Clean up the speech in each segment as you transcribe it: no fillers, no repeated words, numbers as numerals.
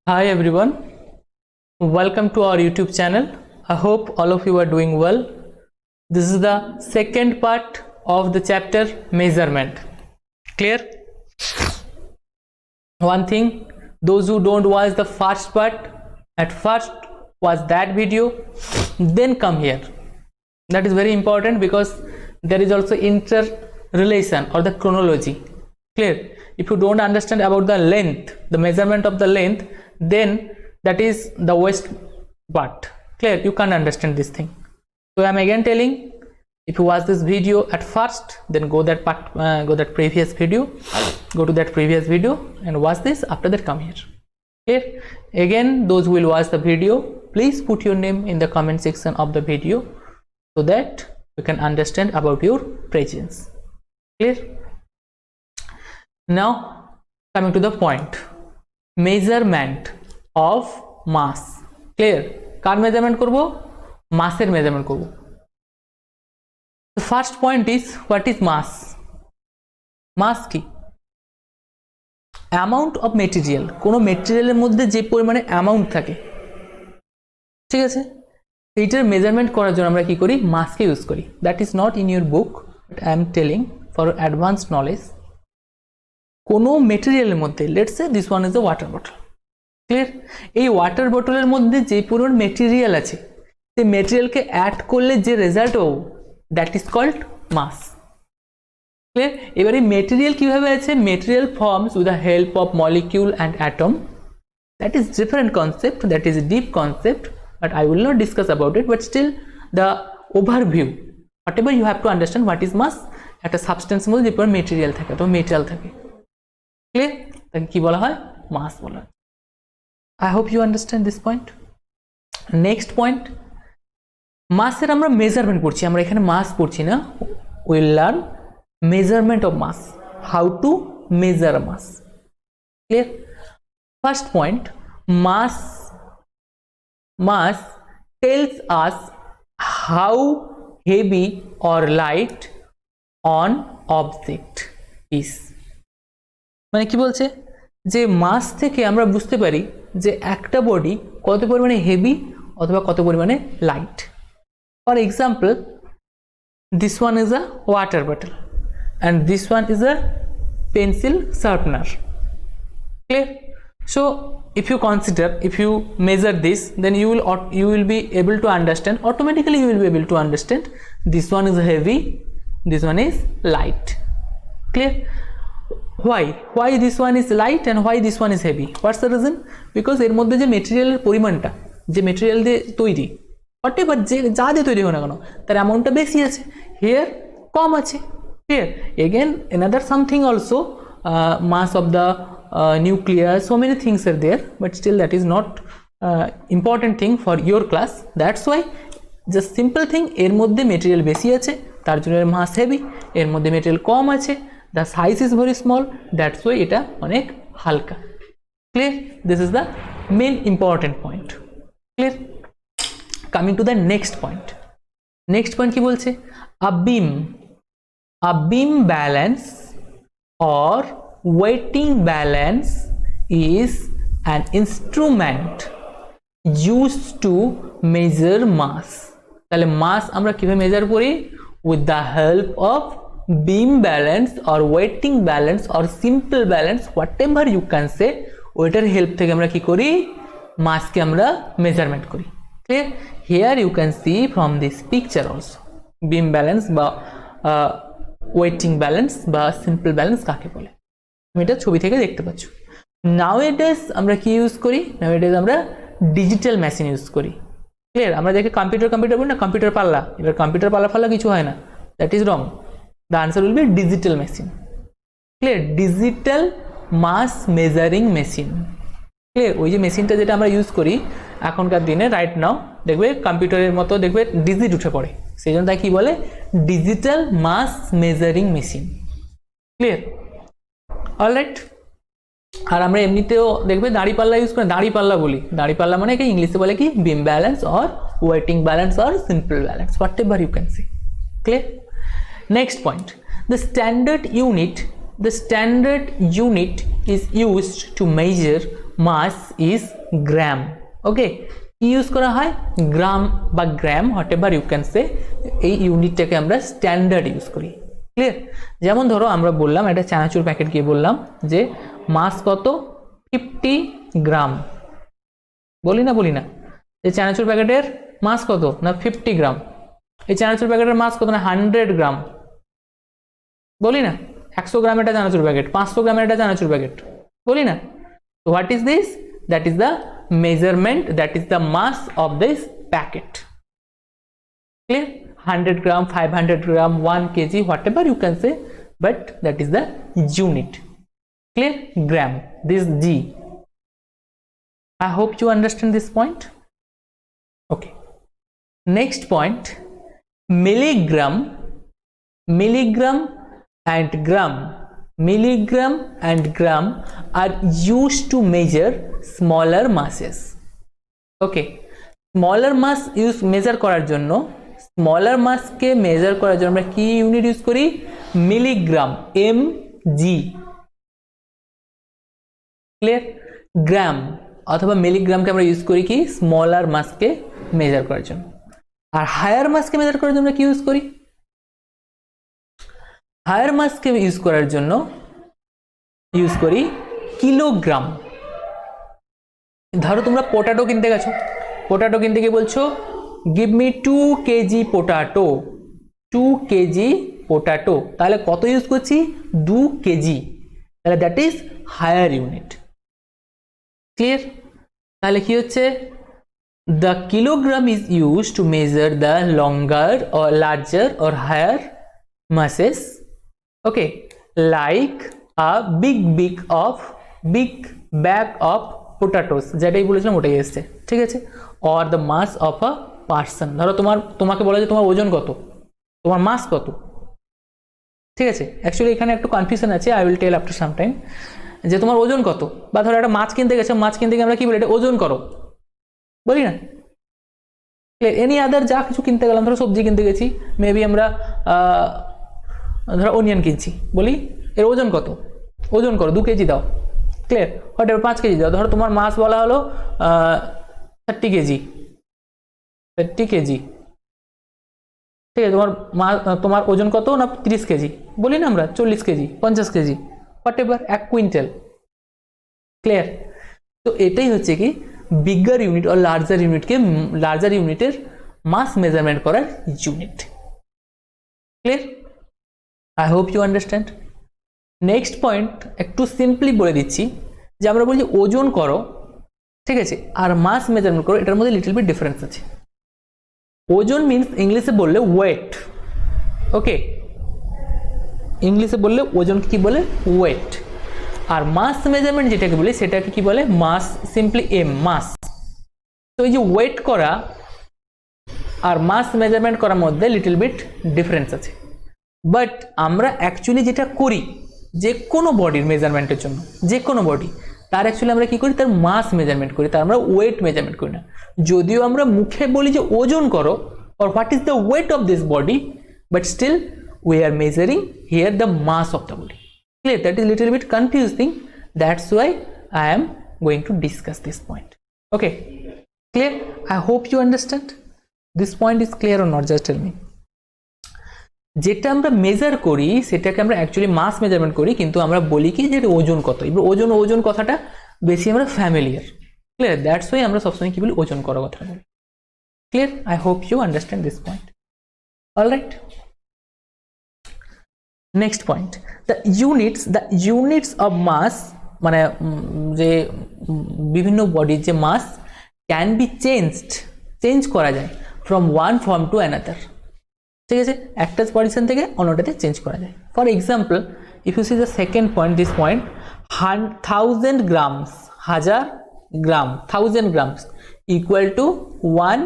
Hi everyone, welcome to our YouTube channel. I hope all of you are doing well. This is the second part of the chapter measurement. Clear? One thing, those who don't watch the first part, at first watch that video, then come here. That is very important because there is also interrelation or the chronology. Clear? If you don't understand about the length, the measurement of the length, then that is the waste part. Clear? You can't understand this thing. So I am again telling, if you watch this video at first, then go that part, go that previous video, go to that previous video and watch this. After that, come here. Clear? Again, those who will watch the video, please put your name in the comment section of the video so that you can understand about your presence. Clear? Now coming to the point, measurement of mass. Clear? Car measurement करबो? Mass এর measurement করবো. The first point is, what is mass? Mass কি? Amount of material. কোনো মেটেরিয়ালের মধ্যে যে পরিমাণে amount থাকে, ঠিক আছে, এইটার মেজারমেন্ট করার জন্য আমরা কি করি? মাসকে ইউজ করি. That is not in your book, but I am telling for advanced knowledge. কোনো মেটেরিয়ালের মধ্যে, let's say this one is a water bottle. Clear? এই ওয়াটার বটলের মধ্যে যে পরিমাণ মেটেরিয়াল আছে, সেই মেটেরিয়ালকে অ্যাড করলে যে রেজাল্ট পাবো, that is called mass. Clear? এবারে মেটেরিয়াল কিভাবে আছে? Material forms with the help of molecule and atom. That is different concept, that is deep concept, but I will not discuss about it, but still the overview, whatever you have to understand what is mass. একটা substance মধ্যে যে পরিমাণ material থাকে, তো material থাকে, clear? তাকে কি বলা হয়? মাস বলা হয়. I hope you understand this point. Next point, মাসের আমরা মেজারমেন্ট করছি, আমরা এখানে মাস পড়ছি না. Will learn measurement of mass, how to measure mass. Clear? First point, mass tells us how heavy or light an object is. মানে কি বলছে? যে মাস থেকে আমরা বুঝতে পারি যে একটা বডি কত পরিমাণে হেভি অথবা কত পরিমাণে light. For example, this one is a water bottle and this one is a pencil sharpener. Clear? So if you consider, if you measure this, then you will be able to understand, automatically you will be able to understand this one is heavy, this one is light. Clear? Why this one is light and why this one is heavy? What's the reason? Because এর মধ্যে যে মেটেরিয়ালের পরিমাণটা, যে material দিয়ে তৈরি, whatever যে যা দিয়ে তৈরি হোক না কেন, তার অ্যামাউন্টটা বেশি আছে, হিয়ার কম আছে. Clear? Again, another something also, mass of the nucleus, so many things are there, but still that is not important thing for your class. That's why just simple thing, এর মধ্যে মেটেরিয়াল বেশি আছে, তার জন্য এর মাস heavy. এর মধ্যে material কম আছে, the size is very small, that's why এটা অনেক হালকা. Clear? This is the main important point. Clear? Coming to the next point. Next point কি বলছে? A beam balance or weighting balance is an instrument used to measure mass. তাহলে মাস আমরা কিভাবে measure করি? With the help of beam balance or weighting balance or simple balance, whatever you can say, ওইটার help থেকে আমরা কি করি? মাসকে আমরা মেজারমেন্ট করি. Clear? Here you can see from this picture also, beam balance বা ওয়েটিং ব্যালেন্স বা সিম্পল ব্যালেন্স কাকে বলে, তুমি এটা ছবি থেকে দেখতে পাচ্ছ. নাওএডেজ আমরা কি ইউজ করি? নাওএডেজ আমরা ডিজিটাল মেশিন ইউজ করি. ক্লিয়ার? আমরা দেখে কম্পিউটার বলি না, কম্পিউটার পাল্লা. এবার কম্পিউটার পাল্লা কিছু হয় না, that is wrong. The answer will be digital machine. Clear? Digital mass measuring machine. Clear? ওই যে মেশিনটা যেটা আমরা ইউজ করি এখনকার দিনে, রাইট নাও দেখবে কম্পিউটারের মতো দেখবে ডিজিট উঠে পড়ে, সেই জন্য তাই কি বলে? Digital mass measuring machine. Clear? Alright. আর আমরা এমনিতেও দেখবে দাঁড়িপাল্লা ইউজ করে, দাঁড়িপাল্লা বলি, দাঁড়িপাল্লা মানে কি ইংলিশে বলে কি? Beam balance or weighting balance or simple balance, whatever you can say. Clear? Next point, the standard unit is used to measure mass is gram. Okay, কি ইউজ করা হয়? গ্রাম বা gram, whatever you can say, এই ইউনিটটাকে আমরা standard use করি। Clear? যেমন ধরো আমরা বললাম একটা চানাচুর প্যাকেট গিয়ে বললাম যে মাস কত? 50 গ্রাম। বলি না এই চানাচুর প্যাকেটের মাস কত? না 50 গ্রাম। এই চানাচুর প্যাকেটের মাস কত? না 100 গ্রাম। বলি না 100 গ্রামের একটা চানাচুর প্যাকেট, 500 গ্রামের একটা চানাচুর প্যাকেট, বলি না? So what is this? That is the measurement, that is the mass of this packet. Clear? 100 gram, 500 gram, 1 kg, whatever you can say, but that is the unit. Clear? Gram, this G. I hope you understand this point. Okay, next point, milligram and gram. Milligram and gram are used to measure smaller masses. Okay, smaller mass measure করার জন্য, smaller mass কে measure করার জন্য আমরা কি unit use করি? Milligram, mg। Clear? গ্রাম অথবা মিলিগ্রামকে আমরা use করি কি? স্মলার মাসকে মেজার করার জন্য। আর হায়ার মাসকে মেজার করার জন্য কি ইউজ করি? হায়ার মাসকে ইউজ করার জন্য ইউজ করি কিলোগ্রাম। ধরো তোমরা পোটাটো কিনতে গেছো, পোটাটো কিনতে গিয়ে বলছো give me 2 KG potato, 2 KG potato, তাহলে কত ইউজ করছি? 2 কেজি। তাহলে that is higher unit. Clear? তাহলে কি হচ্ছে? The kilogram is use to measure the longer or larger or higher masses. Okay, like a big bag of potatoes, যেটাই বলেছিলাম ওটাই এসছে, ঠিক আছে? or the mass of a person. ধরো তোমাকে বলা যে তোমার ওজন কত, তোমার মাস কত, ঠিক আছে? অ্যাকচুয়ালি এখানে একটু কনফিউশন আছে, I will tell after some time, যে তোমার ওজন কত। বা ধরো একটা মাছ কিনতে গেছে, মাছ কিনতে গিয়ে আমরা কি বলি? এটা ওজন করো, বলি না? এনি আদার যা কিছু কিনতে গেলাম, ধরো সবজি কিনতে গেছি, মেবি আমরা ধরো অনিয়ন কিনছি, বলি এর ওজন কত? ওজন করো, 2 কেজি দাও। ক্লিয়ার? হয়তো 5 কেজি দাও। ধরো তোমার মাছ বলা হলো 30 কেজি, 30 কেজি, ঠিক আছে? তোমার ওজন কত? না 30 কেজি, বলি না আমরা 40 KG, 50 KG, whatever, 1 quintal. Clear? তো এটাই হচ্ছে কি বিগার ইউনিট আর লার্জার ইউনিটের মাস মেজারমেন্ট করার unit. Clear? I hope you understand. Next point একটু সিম্পলি বলে দিচ্ছি, যে আমরা বলছি ওজন করো, ঠিক আছে, আর মাস মেজারমেন্ট করো, এটার মধ্যে লিটল বিট ডিফারেন্স আছে। ওজন মিন্স ইংলিশে বললে ওয়েট। ওকে, ইংলিশে বললে ওজনকে কি বলে? ওয়েট। আর মাস মেজারমেন্ট যেটাকে বলি সেটাকে কি বলে? মাস, সিম্পলি এম, মাস। তো এই যে ওয়েট করা আর মাস মেজারমেন্ট করার মধ্যে লিটল বিট ডিফারেন্স আছে। বাট আমরা অ্যাকচুয়ালি যেটা করি যে কোনো বডির মেজারমেন্টের জন্য, যে কোনো বডি, তার অ্যাকচুয়ালি আমরা কি করি? তার মাস মেজারমেন্ট করি, তার আমরা ওয়েট মেজারমেন্ট করি না। যদিও আমরা মুখে বলি যে ওজন করো or what is the weight of this body, but still we are measuring here the mass of the body. Clear? That is little bit confusing, that's why I am going to discuss this point. Okay, clear? I hope you understand. This point is clear or not? Just tell me. যেটা আমরা measure করি সেটাকে আমরা actually মাস measurement করি, কিন্তু আমরা বলি কি যে ওজন কত। এবার ওজন কথাটা বেশি আমরা ফ্যামিলিয়ার। ক্লিয়ার? দ্যাটস ওয়াই আমরা সবসময় কি বলি? ওজন করার কথা বলি। Clear? I hope you understand this point. Alright, next point, the units of mass, মানে যে বিভিন্ন বডির যে মাস ক্যান বি চেঞ্জ করা যায় from one form to another. ঠিক আছে? একটা পজিশন থেকে অন্যটাতে চেঞ্জ করা যায়। For example, if you see the second point, this point 1000 grams, 1000 gram, 1000 grams equal to 1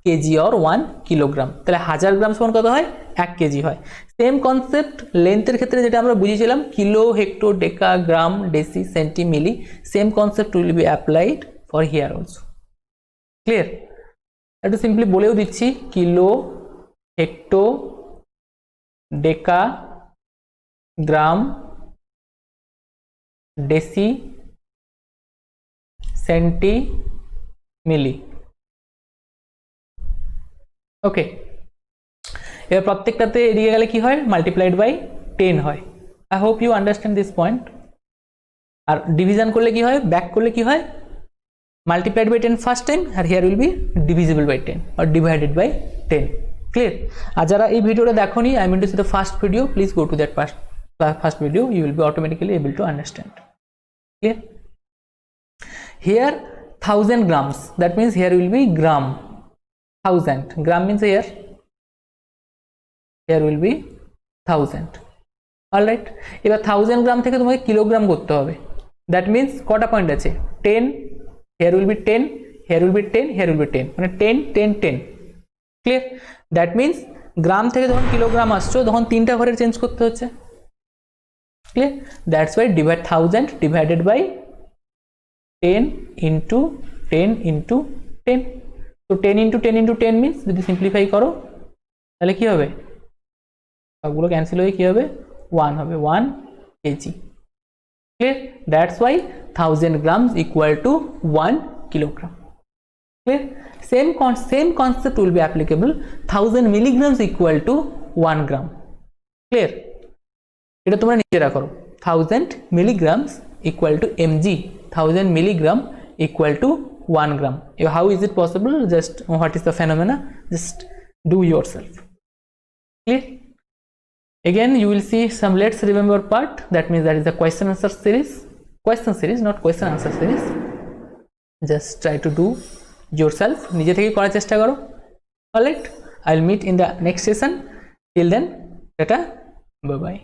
KG or 1 kilogram. তাহলে 1000 গ্রাম সমান কত হয়? 1 কেজি হয়। সেম কনসেপ্ট লেন্থের ক্ষেত্রে যেটা আমরা বুঝিয়েছিলাম, kilo, hecto, deca, gram, deci, centi, milli, same concept will be applied for here also. Clear? একটু সিম্পলি বলেও দিচ্ছি, kilo, hecto, deca, gram, deci, centi milli. Okay, এবার প্রত্যেকটাতে এদিকে গেলে কি হয়, মাল্টিপ্লাইড বাই 10 হয়। I hope you understand this point. আর ডিভিশন করলে কি হয়, ব্যাক করলে কি হয়, মাল্টিপ্লাইড বাই 10 ফার্স্ট টাইম, আর here will be divisible by 10 or divided by 10। Clear? আর যারা এই ভিডিওটা দেখোনি, I mean to say the first video, please go to that first video, you will be automatically able to understand. Clear? Here 1000 grams, that means here will be gram. 1000 gram means here will be 1000. All right, এবার 1000 গ্রাম থেকে তোমাকে kilogram করতে হবে। That means কটা point আছে, 10, here will be 10, here will be 10, here will be 10, মানে 10 10 10। Clear? That means গ্রাম থেকে যখন কিলোগ্রাম আসছো তখন তিনটা ঘরে চেঞ্জ করতে হচ্ছে। Clear? That's why divide 1000 divided by 10 into 10 into 10। তো 10 ইন্টু 10 ইন্টু 10 মিন্স যদি সিম্পলিফাই করো তাহলে কি হবে, সবগুলো ক্যান্সেল হয়ে কি হবে, 1 হবে, 1 KG. Clear? That's Y 1000 grams equal to 1 kilogram. Clear? Same concept will be applicable. 1000 milligrams equal to 1 gram. Clear? এটা তোমরা নিজেরা করো। 1000 milligrams equal to mg. 1000 milligram equal to 1 gram. How is it possible? Just what is the phenomena? Just do yourself. Clear? Again, you will see some let's remember part. That means that is the question answer series. Question series, not question answer series. Just try to do yourself, নিজে থেকে করার চেষ্টা করো। Alright, I will meet in the next session. Till then, tata, bye by.